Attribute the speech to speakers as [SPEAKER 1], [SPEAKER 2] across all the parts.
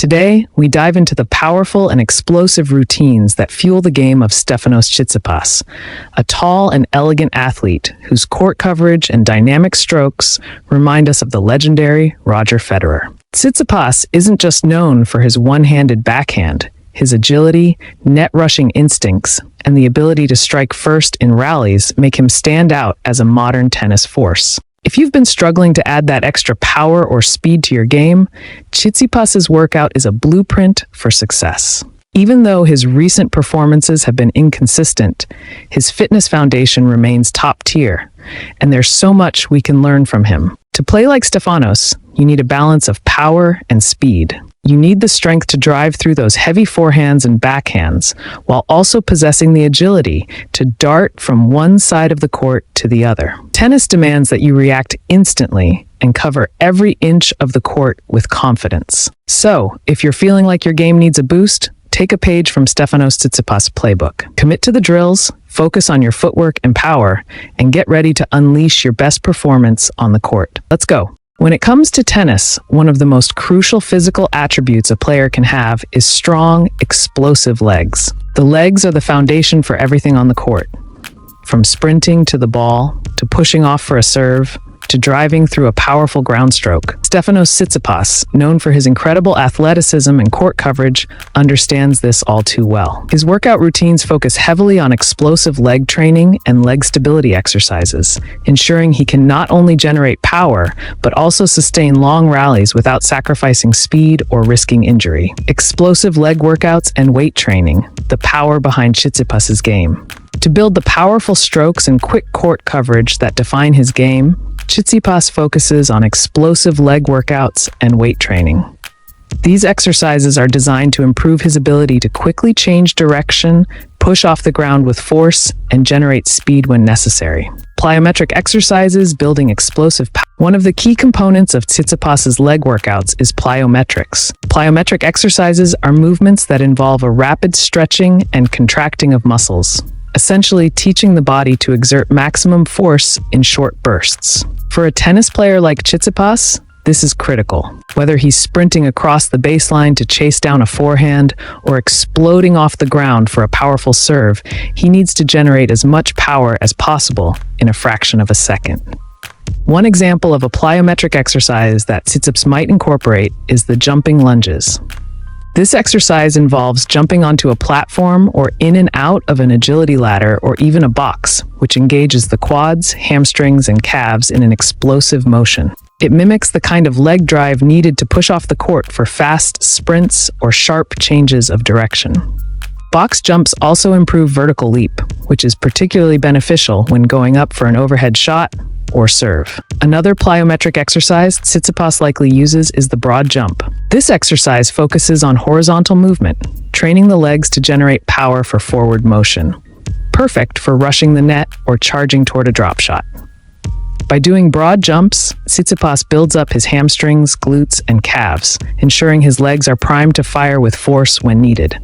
[SPEAKER 1] Today, we dive into the powerful and explosive routines that fuel the game of Stefanos Tsitsipas, a tall and elegant athlete whose court coverage and dynamic strokes remind us of the legendary Roger Federer. Tsitsipas isn't just known for his one-handed backhand. His agility, net-rushing instincts, and the ability to strike first in rallies make him stand out as a modern tennis force. If you've been struggling to add that extra power or speed to your game, Tsitsipas's workout is a blueprint for success. Even though his recent performances have been inconsistent, his fitness foundation remains top tier, and there's so much we can learn from him. To play like Stefanos, you need a balance of power and speed. You need the strength to drive through those heavy forehands and backhands, while also possessing the agility to dart from one side of the court to the other. Tennis demands that you react instantly and cover every inch of the court with confidence. So, if you're feeling like your game needs a boost, take a page from Stefanos Tsitsipas' playbook. Commit to the drills, focus on your footwork and power, and get ready to unleash your best performance on the court. Let's go. When it comes to tennis, one of the most crucial physical attributes a player can have is strong, explosive legs. The legs are the foundation for everything on the court. From sprinting to the ball, to pushing off for a serve, to driving through a powerful ground stroke. Stefanos Tsitsipas, known for his incredible athleticism and court coverage, understands this all too well. His workout routines focus heavily on explosive leg training and leg stability exercises, ensuring he can not only generate power, but also sustain long rallies without sacrificing speed or risking injury. Explosive leg workouts and weight training, the power behind Tsitsipas's game. To build the powerful strokes and quick court coverage that define his game, Tsitsipas focuses on explosive leg workouts and weight training. These exercises are designed to improve his ability to quickly change direction, push off the ground with force, and generate speed when necessary. Plyometric exercises building explosive power. One of the key components of Tsitsipas's leg workouts is plyometrics. Plyometric exercises are movements that involve a rapid stretching and contracting of muscles, essentially teaching the body to exert maximum force in short bursts. For a tennis player like Tsitsipas, this is critical. Whether he's sprinting across the baseline to chase down a forehand or exploding off the ground for a powerful serve, he needs to generate as much power as possible in a fraction of a second. One example of a plyometric exercise that Tsitsipas might incorporate is the jumping lunges. This exercise involves jumping onto a platform or in and out of an agility ladder or even a box, which engages the quads, hamstrings, and calves in an explosive motion. It mimics the kind of leg drive needed to push off the court for fast sprints or sharp changes of direction. Box jumps also improve vertical leap, which is particularly beneficial when going up for an overhead shot or serve. Another plyometric exercise Tsitsipas likely uses is the broad jump. This exercise focuses on horizontal movement, training the legs to generate power for forward motion, perfect for rushing the net or charging toward a drop shot. By doing broad jumps, Tsitsipas builds up his hamstrings, glutes, and calves, ensuring his legs are primed to fire with force when needed.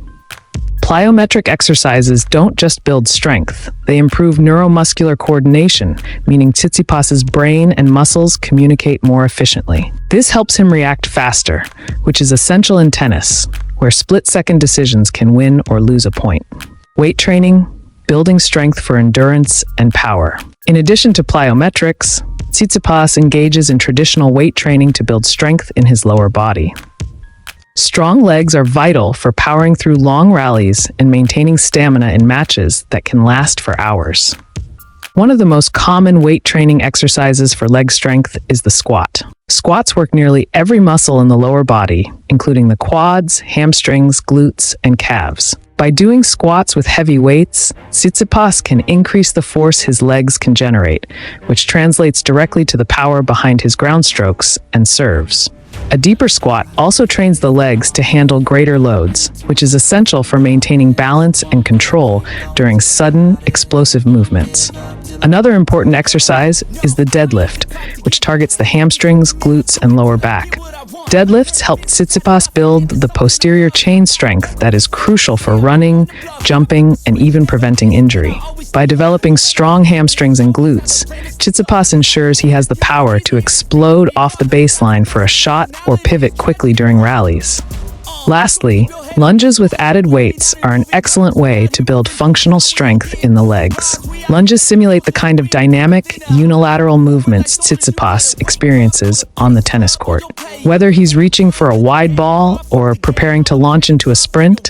[SPEAKER 1] Plyometric exercises don't just build strength, they improve neuromuscular coordination, meaning Tsitsipas's brain and muscles communicate more efficiently. This helps him react faster, which is essential in tennis, where split-second decisions can win or lose a point. Weight training, building strength for endurance and power. In addition to plyometrics, Tsitsipas engages in traditional weight training to build strength in his lower body. Strong legs are vital for powering through long rallies and maintaining stamina in matches that can last for hours. One of the most common weight training exercises for leg strength is the squat. Squats work nearly every muscle in the lower body, including the quads, hamstrings, glutes, and calves. By doing squats with heavy weights, Tsitsipas can increase the force his legs can generate, which translates directly to the power behind his ground strokes and serves. A deeper squat also trains the legs to handle greater loads, which is essential for maintaining balance and control during sudden, explosive movements. Another important exercise is the deadlift, which targets the hamstrings, glutes, and lower back. Deadlifts help Tsitsipas build the posterior chain strength that is crucial for running, jumping, and even preventing injury. By developing strong hamstrings and glutes, Tsitsipas ensures he has the power to explode off the baseline for a shot or pivot quickly during rallies. Lastly, lunges with added weights are an excellent way to build functional strength in the legs. Lunges simulate the kind of dynamic, unilateral movements Tsitsipas experiences on the tennis court. Whether he's reaching for a wide ball or preparing to launch into a sprint,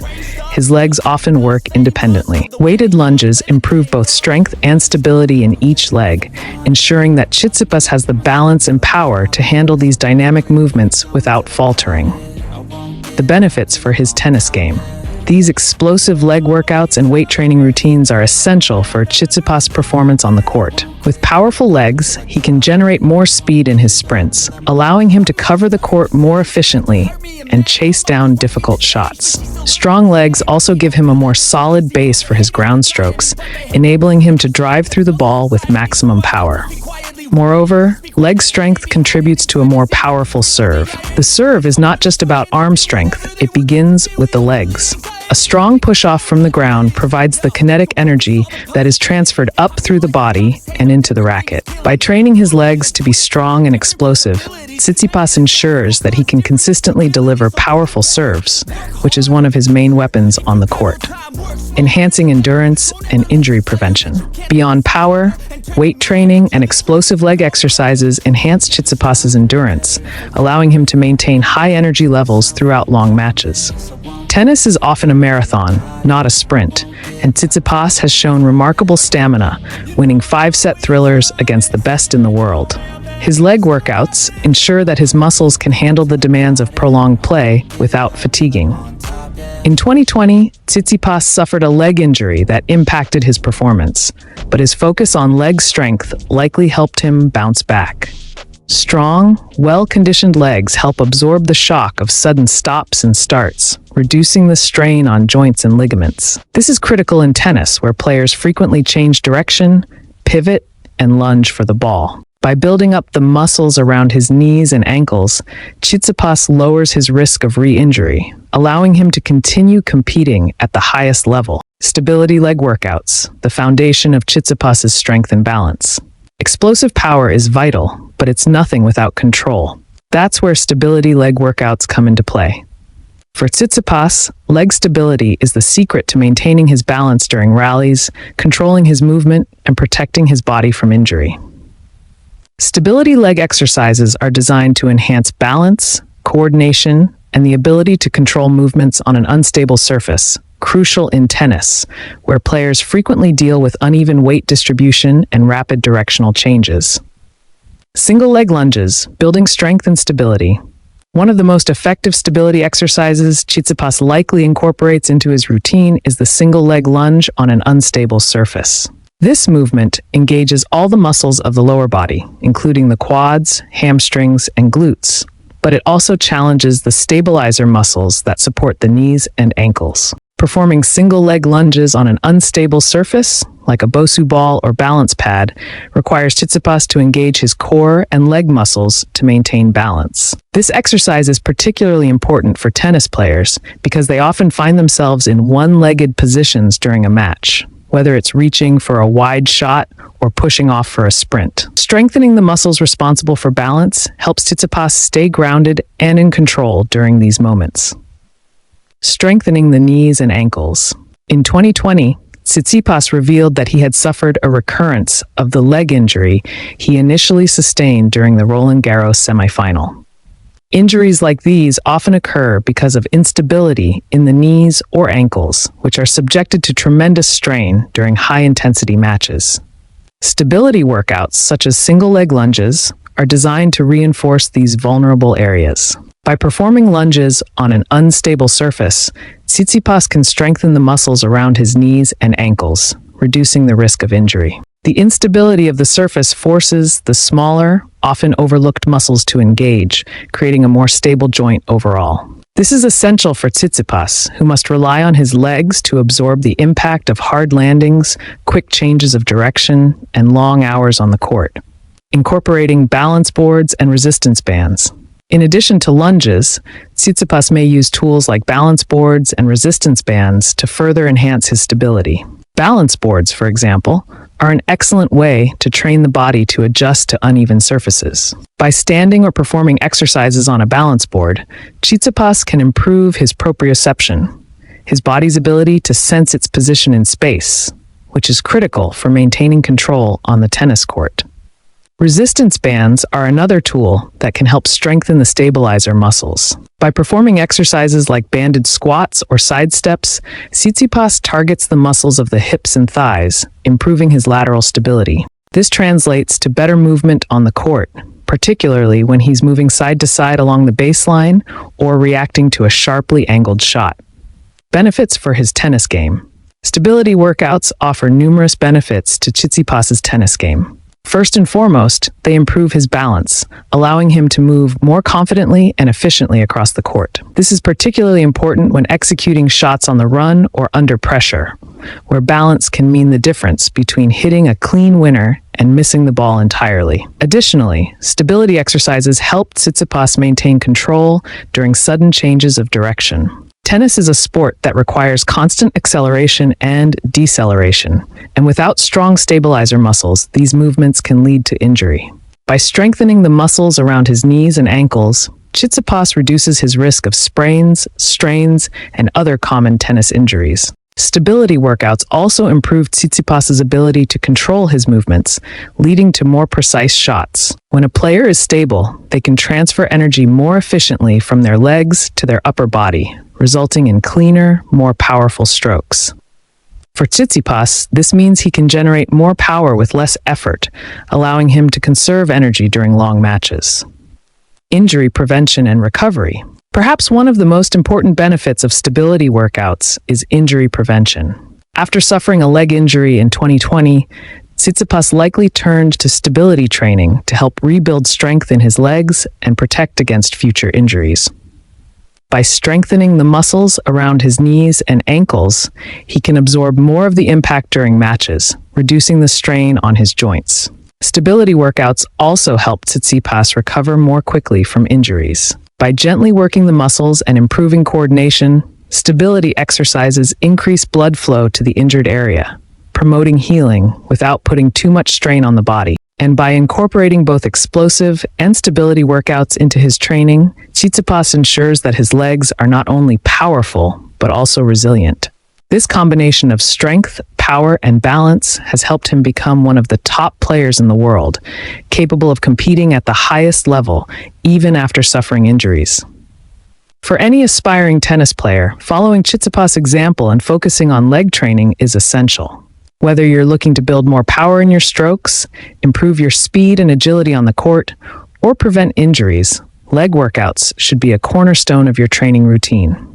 [SPEAKER 1] his legs often work independently. Weighted lunges improve both strength and stability in each leg, ensuring that Tsitsipas has the balance and power to handle these dynamic movements without faltering. The benefits for his tennis game. These explosive leg workouts and weight training routines are essential for Tsitsipas' performance on the court. With powerful legs, he can generate more speed in his sprints, allowing him to cover the court more efficiently and chase down difficult shots. Strong legs also give him a more solid base for his ground strokes, enabling him to drive through the ball with maximum power. Moreover, leg strength contributes to a more powerful serve. The serve is not just about arm strength, it begins with the legs. A strong push-off from the ground provides the kinetic energy that is transferred up through the body and into the racket. By training his legs to be strong and explosive, Tsitsipas ensures that he can consistently deliver powerful serves, which is one of his main weapons on the court, enhancing endurance and injury prevention. Beyond power, weight training and explosive leg exercises enhance Tsitsipas' endurance, allowing him to maintain high energy levels throughout long matches. Tennis is often a marathon, not a sprint, and Tsitsipas has shown remarkable stamina, winning 5-set thrillers against the best in the world. His leg workouts ensure that his muscles can handle the demands of prolonged play without fatiguing. In 2020, Tsitsipas suffered a leg injury that impacted his performance, but his focus on leg strength likely helped him bounce back. Strong, well-conditioned legs help absorb the shock of sudden stops and starts, reducing the strain on joints and ligaments. This is critical in tennis, where players frequently change direction, pivot, and lunge for the ball. By building up the muscles around his knees and ankles, Tsitsipas lowers his risk of re-injury, allowing him to continue competing at the highest level. Stability leg workouts, the foundation of Tsitsipas' strength and balance. Explosive power is vital, but it's nothing without control. That's where stability leg workouts come into play. For Tsitsipas, leg stability is the secret to maintaining his balance during rallies, controlling his movement, and protecting his body from injury. Stability leg exercises are designed to enhance balance, coordination, and the ability to control movements on an unstable surface, crucial in tennis, where players frequently deal with uneven weight distribution and rapid directional changes. Single leg lunges, building strength and stability. One of the most effective stability exercises Tsitsipas likely incorporates into his routine is the single leg lunge on an unstable surface. This movement engages all the muscles of the lower body, including the quads, hamstrings, and glutes, but it also challenges the stabilizer muscles that support the knees and ankles. Performing single leg lunges on an unstable surface, like a Bosu ball or balance pad, requires Tsitsipas to engage his core and leg muscles to maintain balance. This exercise is particularly important for tennis players because they often find themselves in one-legged positions during a match, whether it's reaching for a wide shot or pushing off for a sprint. Strengthening the muscles responsible for balance helps Tsitsipas stay grounded and in control during these moments. Strengthening the knees and ankles. In 2020, Tsitsipas revealed that he had suffered a recurrence of the leg injury he initially sustained during the Roland Garros semifinal. Injuries like these often occur because of instability in the knees or ankles, which are subjected to tremendous strain during high-intensity matches. Stability workouts, such as single-leg lunges, are designed to reinforce these vulnerable areas. By performing lunges on an unstable surface, Tsitsipas can strengthen the muscles around his knees and ankles, reducing the risk of injury. The instability of the surface forces the smaller, often overlooked muscles to engage, creating a more stable joint overall. This is essential for Tsitsipas, who must rely on his legs to absorb the impact of hard landings, quick changes of direction, and long hours on the court. Incorporating balance boards and resistance bands. In addition to lunges, Tsitsipas may use tools like balance boards and resistance bands to further enhance his stability. Balance boards, for example, are an excellent way to train the body to adjust to uneven surfaces. By standing or performing exercises on a balance board, Tsitsipas can improve his proprioception, his body's ability to sense its position in space, which is critical for maintaining control on the tennis court. Resistance bands are another tool that can help strengthen the stabilizer muscles. By performing exercises like banded squats or side steps, Tsitsipas targets the muscles of the hips and thighs, improving his lateral stability. This translates to better movement on the court, particularly when he's moving side to side along the baseline or reacting to a sharply angled shot. Benefits for his tennis game. Stability workouts offer numerous benefits to Tsitsipas's tennis game. First and foremost, they improve his balance, allowing him to move more confidently and efficiently across the court. This is particularly important when executing shots on the run or under pressure, where balance can mean the difference between hitting a clean winner and missing the ball entirely. Additionally, stability exercises help Tsitsipas maintain control during sudden changes of direction. Tennis is a sport that requires constant acceleration and deceleration, and without strong stabilizer muscles, these movements can lead to injury. By strengthening the muscles around his knees and ankles, Tsitsipas reduces his risk of sprains, strains, and other common tennis injuries. Stability workouts also improve Tsitsipas's ability to control his movements, leading to more precise shots. When a player is stable, they can transfer energy more efficiently from their legs to their upper body, resulting in cleaner, more powerful strokes. For Tsitsipas, this means he can generate more power with less effort, allowing him to conserve energy during long matches. Injury prevention and recovery. Perhaps one of the most important benefits of stability workouts is injury prevention. After suffering a leg injury in 2020, Tsitsipas likely turned to stability training to help rebuild strength in his legs and protect against future injuries. By strengthening the muscles around his knees and ankles, he can absorb more of the impact during matches, reducing the strain on his joints. Stability workouts also help Tsitsipas recover more quickly from injuries. By gently working the muscles and improving coordination, stability exercises increase blood flow to the injured area, promoting healing without putting too much strain on the body. And by incorporating both explosive and stability workouts into his training, Tsitsipas ensures that his legs are not only powerful, but also resilient. This combination of strength, power, and balance has helped him become one of the top players in the world, capable of competing at the highest level, even after suffering injuries. For any aspiring tennis player, following Tsitsipas' example and focusing on leg training is essential. Whether you're looking to build more power in your strokes, improve your speed and agility on the court, or prevent injuries, leg workouts should be a cornerstone of your training routine.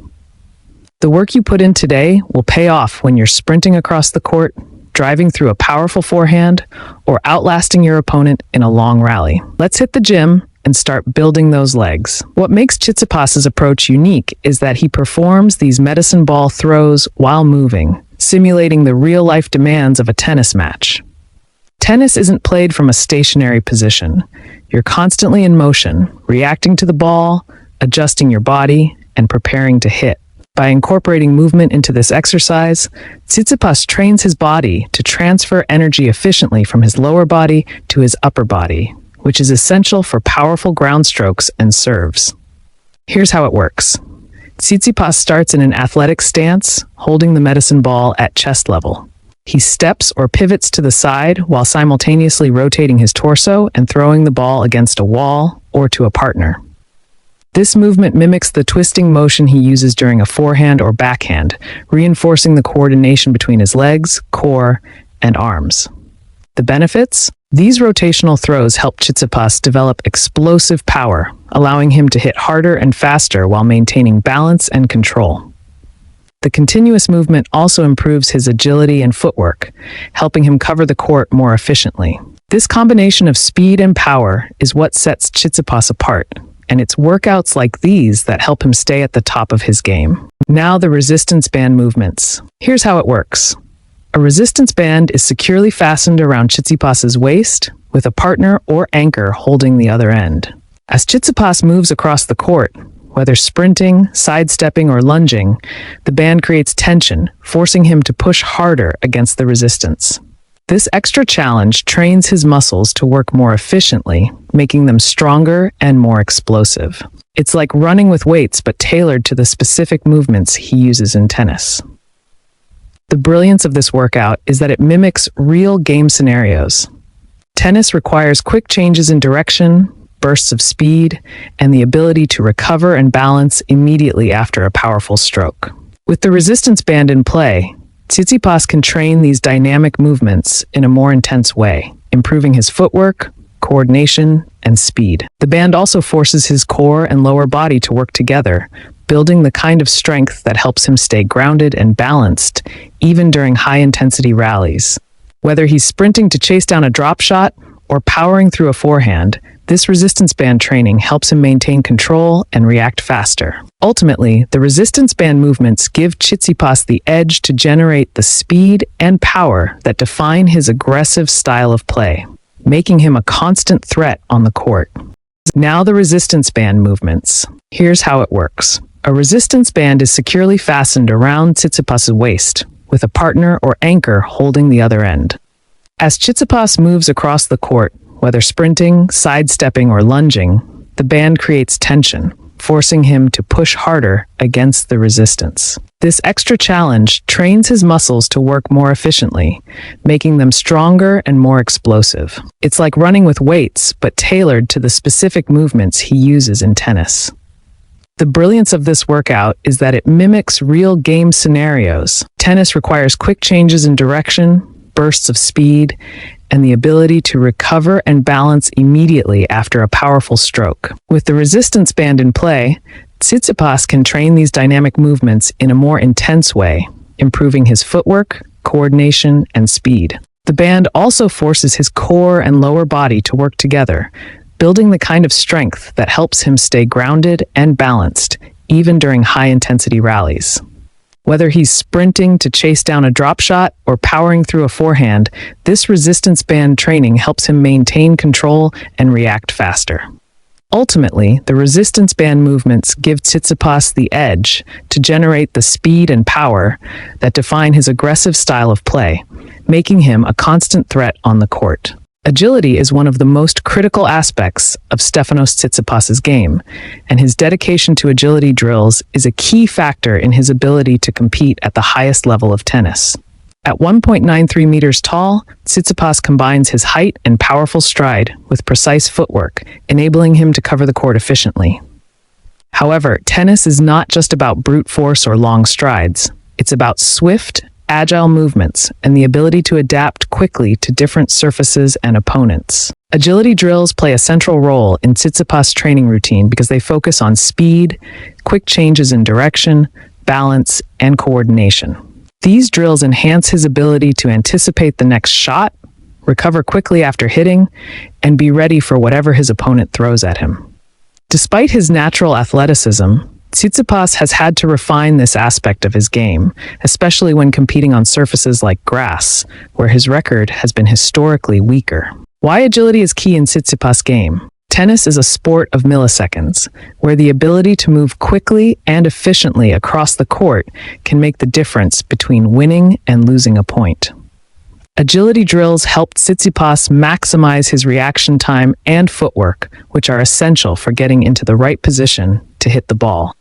[SPEAKER 1] The work you put in today will pay off when you're sprinting across the court, driving through a powerful forehand, or outlasting your opponent in a long rally. Let's hit the gym and start building those legs. What makes Tsitsipas's approach unique is that he performs these medicine ball throws while moving, simulating the real-life demands of a tennis match. Tennis isn't played from a stationary position. You're constantly in motion, reacting to the ball, adjusting your body, and preparing to hit. By incorporating movement into this exercise, Tsitsipas trains his body to transfer energy efficiently from his lower body to his upper body, which is essential for powerful ground strokes and serves. Here's how it works. Tsitsipas starts in an athletic stance, holding the medicine ball at chest level. He steps or pivots to the side while simultaneously rotating his torso and throwing the ball against a wall or to a partner. This movement mimics the twisting motion he uses during a forehand or backhand, reinforcing the coordination between his legs, core, and arms. The benefits? These rotational throws help Tsitsipas develop explosive power, allowing him to hit harder and faster while maintaining balance and control. The continuous movement also improves his agility and footwork, helping him cover the court more efficiently. This combination of speed and power is what sets Tsitsipas apart, and it's workouts like these that help him stay at the top of his game. Now the resistance band movements. Here's how it works. A resistance band is securely fastened around Tsitsipas's waist, with a partner or anchor holding the other end. As Tsitsipas moves across the court, whether sprinting, sidestepping, or lunging, the band creates tension, forcing him to push harder against the resistance. This extra challenge trains his muscles to work more efficiently, making them stronger and more explosive. It's like running with weights but tailored to the specific movements he uses in tennis. The brilliance of this workout is that it mimics real game scenarios. Tennis requires quick changes in direction, bursts of speed, and the ability to recover and balance immediately after a powerful stroke. With the resistance band in play, Tsitsipas can train these dynamic movements in a more intense way, improving his footwork, coordination, and speed. The band also forces his core and lower body to work together, building the kind of strength that helps him stay grounded and balanced, even during high-intensity rallies. Whether he's sprinting to chase down a drop shot or powering through a forehand, this resistance band training helps him maintain control and react faster. Ultimately, the resistance band movements give Tsitsipas the edge to generate the speed and power that define his aggressive style of play, making him a constant threat on the court. Now the resistance band movements. Here's how it works. A resistance band is securely fastened around Tsitsipas's waist, with a partner or anchor holding the other end. As Tsitsipas moves across the court, whether sprinting, sidestepping, or lunging, the band creates tension, forcing him to push harder against the resistance. This extra challenge trains his muscles to work more efficiently, making them stronger and more explosive. It's like running with weights, but tailored to the specific movements he uses in tennis. The brilliance of this workout is that it mimics real game scenarios. Tennis requires quick changes in direction, bursts of speed, and the ability to recover and balance immediately after a powerful stroke. With the resistance band in play, Tsitsipas can train these dynamic movements in a more intense way, improving his footwork, coordination, and speed. The band also forces his core and lower body to work together, building the kind of strength that helps him stay grounded and balanced, even during high-intensity rallies. Whether he's sprinting to chase down a drop shot or powering through a forehand, this resistance band training helps him maintain control and react faster. Ultimately, the resistance band movements give Tsitsipas the edge to generate the speed and power that define his aggressive style of play, making him a constant threat on the court. Agility is one of the most critical aspects of Stefanos Tsitsipas's game, and his dedication to agility drills is a key factor in his ability to compete at the highest level of tennis. At 1.93 meters tall, Tsitsipas combines his height and powerful stride with precise footwork, enabling him to cover the court efficiently. However, tennis is not just about brute force or long strides. It's about swift, agile movements, and the ability to adapt quickly to different surfaces and opponents. Agility drills play a central role in Tsitsipas' training routine because they focus on speed, quick changes in direction, balance, and coordination. These drills enhance his ability to anticipate the next shot, recover quickly after hitting, and be ready for whatever his opponent throws at him. Despite his natural athleticism, Tsitsipas has had to refine this aspect of his game, especially when competing on surfaces like grass, where his record has been historically weaker. Why agility is key in Tsitsipas' game? Tennis is a sport of milliseconds, where the ability to move quickly and efficiently across the court can make the difference between winning and losing a point. Agility drills help Tsitsipas maximize his reaction time and footwork, which are essential for getting into the right position to hit the ball.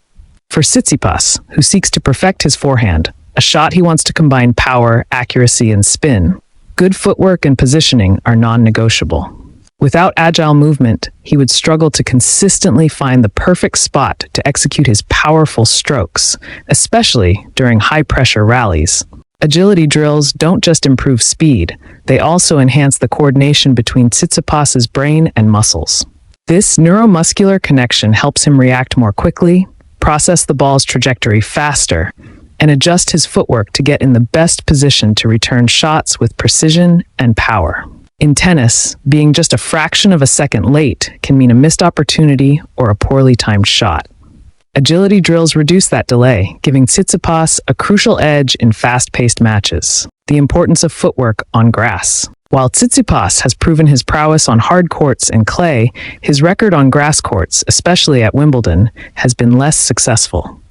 [SPEAKER 1] For Tsitsipas, who seeks to perfect his forehand, a shot he wants to combine power, accuracy, and spin, good footwork and positioning are non-negotiable. Without agile movement, he would struggle to consistently find the perfect spot to execute his powerful strokes, especially during high-pressure rallies. Agility drills don't just improve speed, they also enhance the coordination between Tsitsipas's brain and muscles. This neuromuscular connection helps him react more quickly, process the ball's trajectory faster, and adjust his footwork to get in the best position to return shots with precision and power. In tennis, being just a fraction of a second late can mean a missed opportunity or a poorly timed shot. Agility drills reduce that delay, giving Tsitsipas a crucial edge in fast-paced matches. The importance of footwork on grass. While Tsitsipas has proven his prowess on hard courts and clay, his record on grass courts, especially at Wimbledon, has been less successful.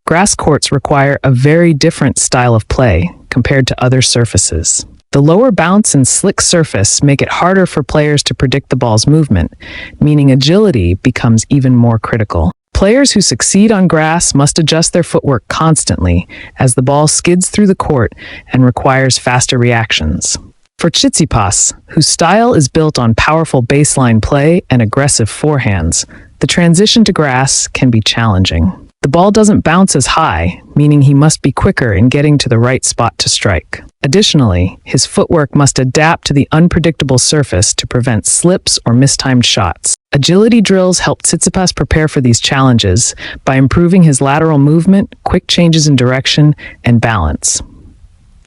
[SPEAKER 1] Grass courts require a very different style of play compared to other surfaces. The lower bounce and slick surface make it harder for players to predict the ball's movement, meaning agility becomes even more critical. Players who succeed on grass must adjust their footwork constantly as the ball skids through the court and requires faster reactions. For Tsitsipas, whose style is built on powerful baseline play and aggressive forehands, the transition to grass can be challenging. The ball doesn't bounce as high, meaning he must be quicker in getting to the right spot to strike. Additionally, his footwork must adapt to the unpredictable surface to prevent slips or mistimed shots. Agility drills help Tsitsipas prepare for these challenges by improving his lateral movement, quick changes in direction, and balance.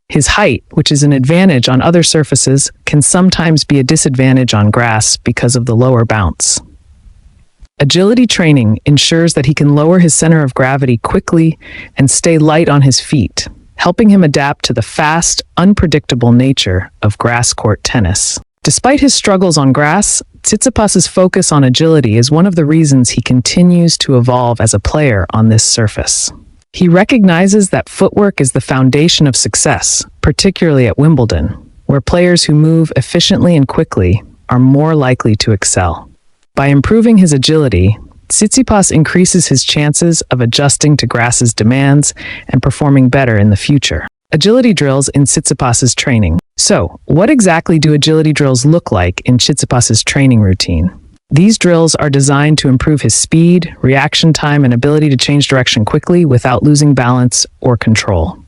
[SPEAKER 1] His height, which is an advantage on other surfaces, can sometimes be a disadvantage on grass because of the lower bounce. Agility training ensures that he can lower his center of gravity quickly and stay light on his feet, helping him adapt to the fast, unpredictable nature of grass court tennis. Despite his struggles on grass, Tsitsipas's focus on agility is one of the reasons he continues to evolve as a player on this surface. He recognizes that footwork is the foundation of success, particularly at Wimbledon, where players who move efficiently and quickly are more likely to excel. By improving his agility, Tsitsipas increases his chances of adjusting to grass's demands and performing better in the future. Agility drills in Tsitsipas's training. So, what exactly do agility drills look like in Tsitsipas's training routine? These drills are designed to improve his speed, reaction time, and ability to change direction quickly without losing balance or control.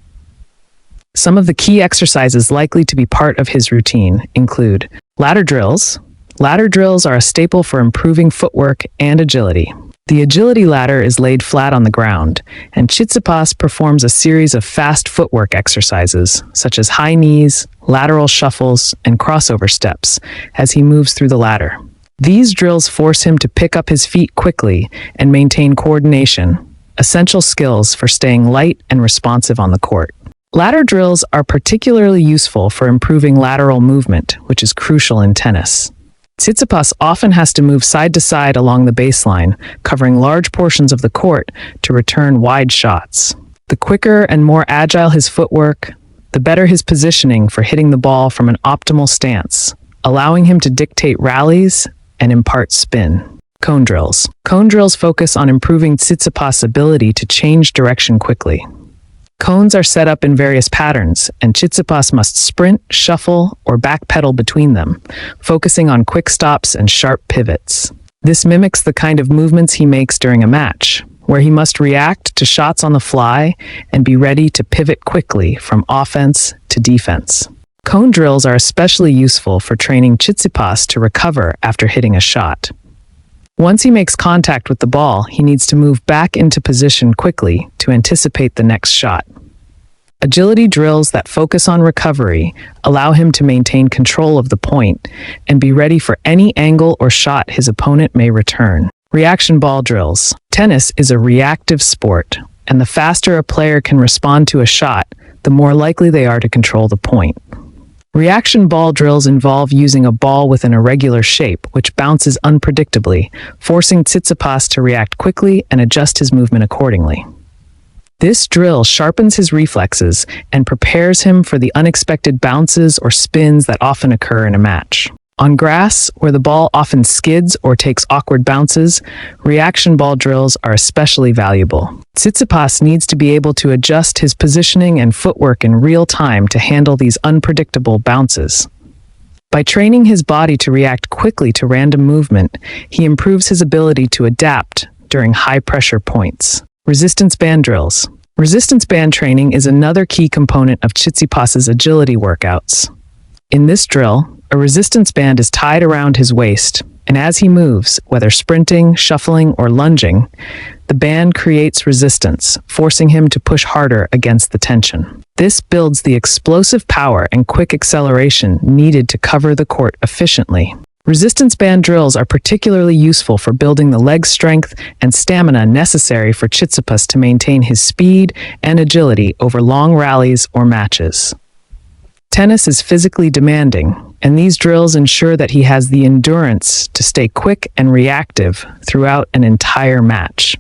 [SPEAKER 1] Some of the key exercises likely to be part of his routine include ladder drills. Ladder drills are a staple for improving footwork and agility. The agility ladder is laid flat on the ground, and Tsitsipas performs a series of fast footwork exercises, such as high knees, lateral shuffles, and crossover steps, as he moves through the ladder. These drills force him to pick up his feet quickly and maintain coordination, essential skills for staying light and responsive on the court. Ladder drills are particularly useful for improving lateral movement, which is crucial in tennis. Tsitsipas often has to move side to side along the baseline, covering large portions of the court to return wide shots. The quicker and more agile his footwork, the better his positioning for hitting the ball from an optimal stance, allowing him to dictate rallies and impart spin. Cone drills. Cone drills focus on improving Tsitsipas' ability to change direction quickly. Cones are set up in various patterns, and Tsitsipas must sprint, shuffle, or backpedal between them, focusing on quick stops and sharp pivots. This mimics the kind of movements he makes during a match, where he must react to shots on the fly and be ready to pivot quickly from offense to defense. Cone drills are especially useful for training Tsitsipas to recover after hitting a shot. Once he makes contact with the ball, he needs to move back into position quickly to anticipate the next shot. Agility drills that focus on recovery allow him to maintain control of the point and be ready for any angle or shot his opponent may return. Reaction ball drills. Tennis is a reactive sport, and the faster a player can respond to a shot, the more likely they are to control the point. Reaction ball drills involve using a ball with an irregular shape, which bounces unpredictably, forcing Tsitsipas to react quickly and adjust his movement accordingly. This drill sharpens his reflexes and prepares him for the unexpected bounces or spins that often occur in a match. On grass, where the ball often skids or takes awkward bounces, reaction ball drills are especially valuable. Tsitsipas needs to be able to adjust his positioning and footwork in real time to handle these unpredictable bounces. By training his body to react quickly to random movement, he improves his ability to adapt during high-pressure points. Resistance band drills. Resistance band training is another key component of Tsitsipas's agility workouts. In this drill, a resistance band is tied around his waist, and as he moves, whether sprinting, shuffling, or lunging, the band creates resistance, forcing him to push harder against the tension. This builds the explosive power and quick acceleration needed to cover the court efficiently. Resistance band drills are particularly useful for building the leg strength and stamina necessary for Tsitsipas to maintain his speed and agility over long rallies or matches. Tennis is physically demanding, and these drills ensure that he has the endurance to stay quick and reactive throughout an entire match.